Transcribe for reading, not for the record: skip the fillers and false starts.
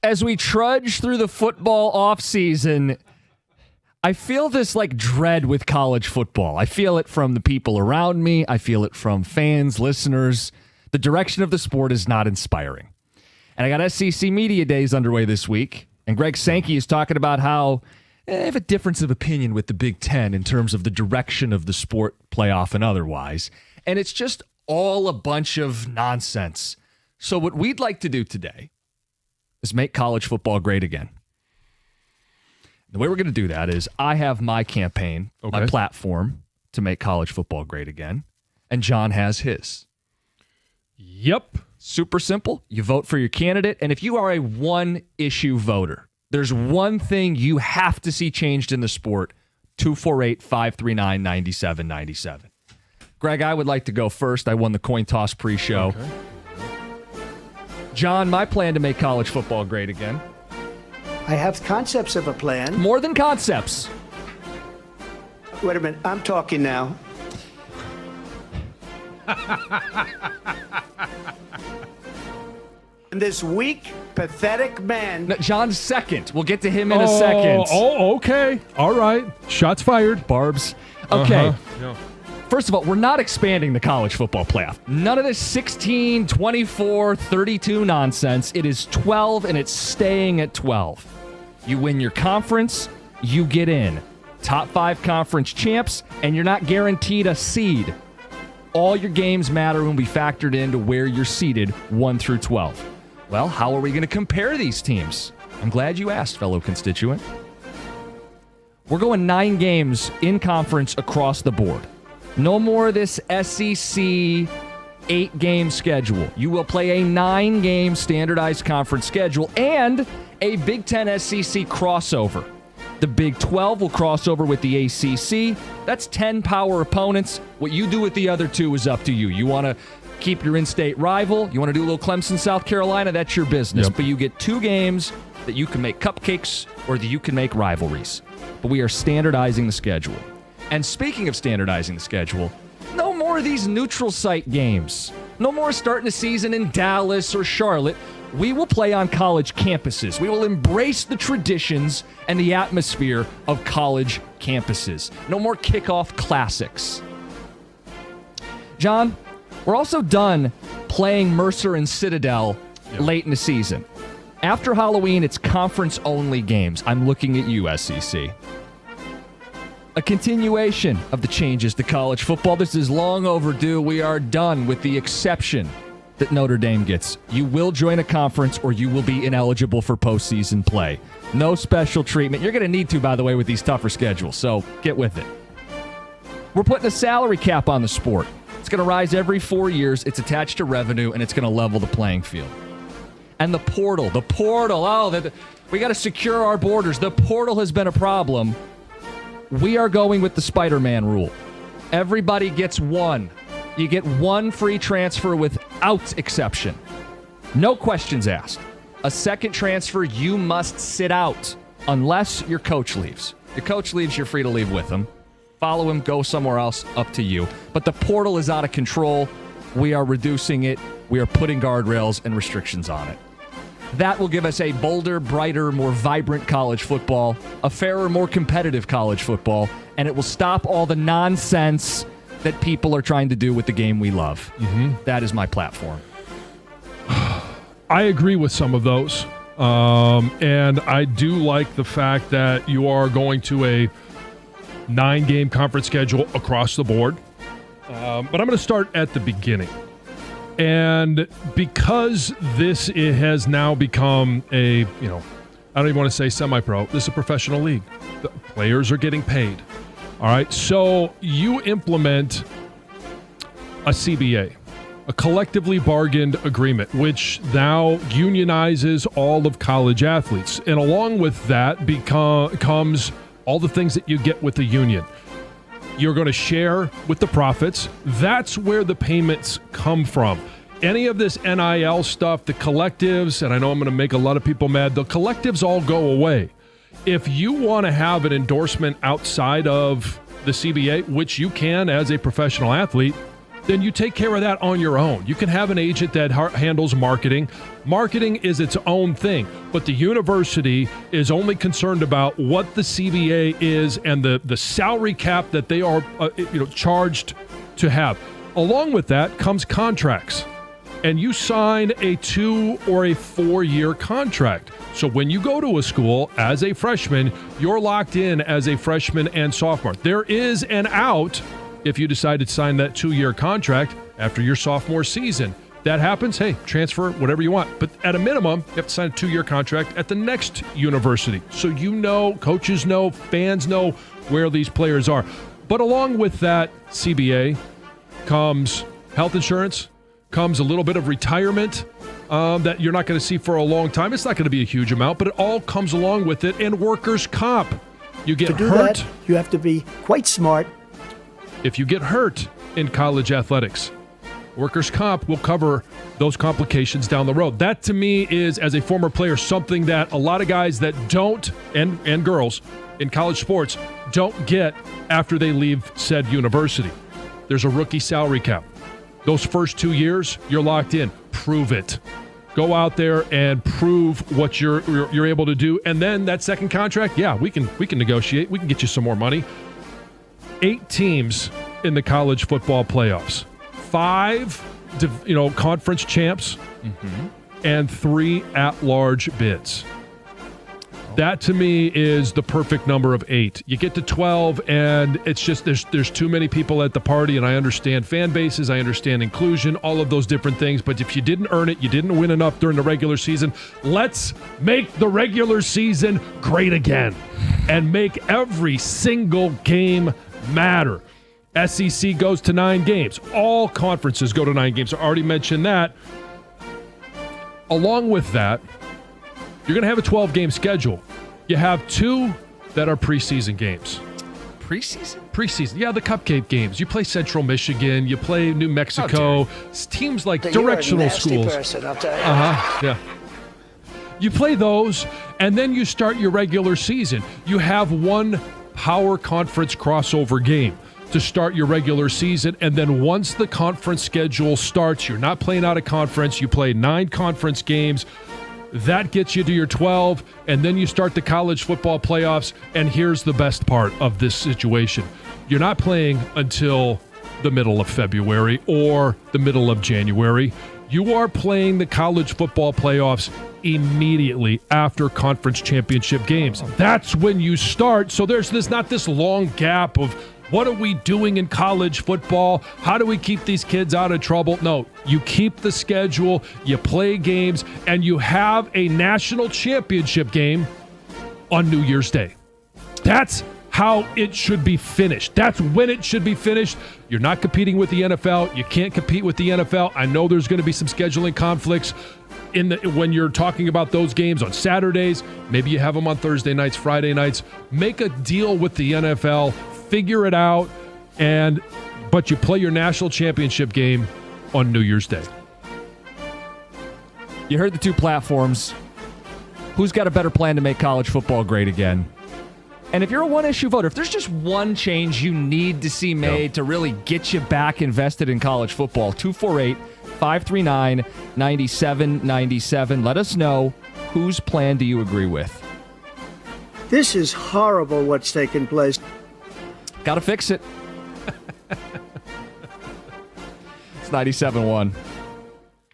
As we trudge through the football offseason, I feel this like dread with college football. I feel it from the people around me. I feel it from fans, listeners. The direction of the sport is not inspiring. And I got SEC Media Days underway this week, and Greg Sankey is talking about how I have a difference of opinion with the Big Ten in terms of the direction of the sport, playoff and otherwise. And it's just all a bunch of nonsense. So what we'd like to do today is make college football great again. The way we're going to do that is I have my campaign, my platform to make college football great again, and John has his. Yep. Super simple. You vote for your candidate, and if you are a one-issue voter, there's one thing you have to see changed in the sport, 248-539-9797. Greg, I would like to go first. I won the coin toss pre-show. Okay. John, my plan to make college football great again. I have concepts of a plan. More than concepts. Wait a minute. I'm talking now. And this weak, pathetic man. No, John's second. We'll get to him in a second. Oh, okay. All right. Shots fired. Barbs. Okay. Yeah. First of all, we're not expanding the college football playoff. None of this 16, 24, 32 nonsense. It is 12, and it's staying at 12. You win your conference, you get in. Top 5 conference champs, and you're not guaranteed a seed. All your games matter when we factored into where you're seated 1 through 12. Well, how are we going to compare these teams? I'm glad you asked, fellow constituent. We're going 9 games in conference across the board. No more of this SEC 8-game schedule. You will play a 9-game standardized conference schedule and a Big Ten SEC crossover. The Big 12 will cross over with the ACC. That's 10 power opponents. What you do with the other 2 is up to you. You want to keep your in-state rival. You want to do a little Clemson, South Carolina. That's your business. Yep. But you get 2 games that you can make cupcakes or that you can make rivalries. But we are standardizing the schedule. And speaking of standardizing the schedule, no more of these neutral site games. No more starting a season in Dallas or Charlotte. We will play on college campuses. We will embrace the traditions and the atmosphere of college campuses. No more kickoff classics. John, we're also done playing Mercer and Citadel late in the season. After Halloween, it's conference-only games. I'm looking at you, SEC. A continuation of the changes to college football. This is long overdue. We are done with the exception that Notre Dame gets. You will join a conference or you will be ineligible for postseason play. No special treatment. You're going to need to, by the way, with these tougher schedules, so get with it. We're putting a salary cap on the sport. It's going to rise every 4 years. It's attached to revenue, and it's going to level the playing field. And the portal. We got to secure our borders. The portal has been a problem. We are going with the Spider-Man rule. Everybody gets 1. You get 1 free transfer without exception. No questions asked. A second transfer, you must sit out unless your coach leaves. Your coach leaves, you're free to leave with him. Follow him, go somewhere else, up to you. But the portal is out of control. We are reducing it. We are putting guardrails and restrictions on it. That will give us a bolder, brighter, more vibrant college football, a fairer, more competitive college football, and it will stop all the nonsense that people are trying to do with the game we love. Mm-hmm. That is my platform. I agree with some of those. And I do like the fact that you are going to a 9-game conference schedule across the board. But I'm going to start at the beginning. And because it has now become I don't even want to say semi-pro. This is a professional league. The players are getting paid. All right. So you implement a CBA, a collectively bargained agreement, which now unionizes all of college athletes. And along with that comes all the things that you get with the union. You're going to share with the profits. That's where the payments come from. Any of this NIL stuff, the collectives, and I know I'm going to make a lot of people mad, the collectives all go away. If you want to have an endorsement outside of the CBA, which you can as a professional athlete, then you take care of that on your own. You can have an agent that handles marketing. Marketing is its own thing, but the university is only concerned about what the CBA is and the salary cap that they are charged to have. Along with that comes contracts, and you sign a 2 or a 4-year contract. So when you go to a school as a freshman, you're locked in as a freshman and sophomore. There is an out if you decide to sign that 2-year contract after your sophomore season. That happens, hey, transfer whatever you want. But at a minimum, you have to sign a 2-year contract at the next university. So you know, coaches know, fans know where these players are. But along with that CBA comes health insurance, comes a little bit of retirement that you're not going to see for a long time. It's not going to be a huge amount, but it all comes along with it. And workers' comp. You get To do hurt. that, you have to be quite smart. If you get hurt in college athletics, workers' comp will cover those complications down the road. That, to me, is, as a former player, something that a lot of guys that don't, and girls in college sports, don't get after they leave said university. There's a rookie salary cap. Those first 2 years, you're locked in. Prove it. Go out there and prove what you're able to do. And then that second contract, yeah, we can negotiate. We can get you some more money. 8 teams in the college football playoffs. 5 conference champs, and 3 at-large bids. That, to me, is the perfect number of 8. You get to 12, and it's just there's too many people at the party, and I understand fan bases, I understand inclusion, all of those different things, but if you didn't earn it, you didn't win enough during the regular season, let's make the regular season great again and make every single game matter. SEC goes to 9 games. All conferences go to 9 games. I already mentioned that. Along with that, you're going to have a 12-game schedule. You have 2 that are preseason games. Preseason? Preseason. Yeah, the cupcake games. You play Central Michigan. You play New Mexico. It's teams like directional schools. Person, I'll tell you. Yeah. You play those, and then you start your regular season. You have 1 power conference crossover game to start your regular season, and then once the conference schedule starts, you're not playing out of conference. You play 9 conference games. That gets you to your 12, and then you start the college football playoffs, and here's the best part of this situation. You're not playing until the middle of February or the middle of January. You are playing the college football playoffs immediately after conference championship games. That's when you start. So there's not this long gap of what are we doing in college football? How do we keep these kids out of trouble? No, you keep the schedule, you play games, and you have a national championship game on New Year's Day. That's how it should be finished. That's when it should be finished. You're not competing with the NFL. You can't compete with the NFL. I know there's going to be some scheduling conflicts when you're talking about those games on Saturdays. Maybe you have them on Thursday nights, Friday nights. Make a deal with the NFL. Figure it out, but you play your national championship game on New Year's Day. You heard the 2 platforms. Who's got a better plan to make college football great again? And if you're a one-issue voter, if there's just one change you need to see made to really get you back invested in college football, 248-539-9797. Let us know, whose plan do you agree with? This is horrible what's taking place. Got to fix it. It's 97.1.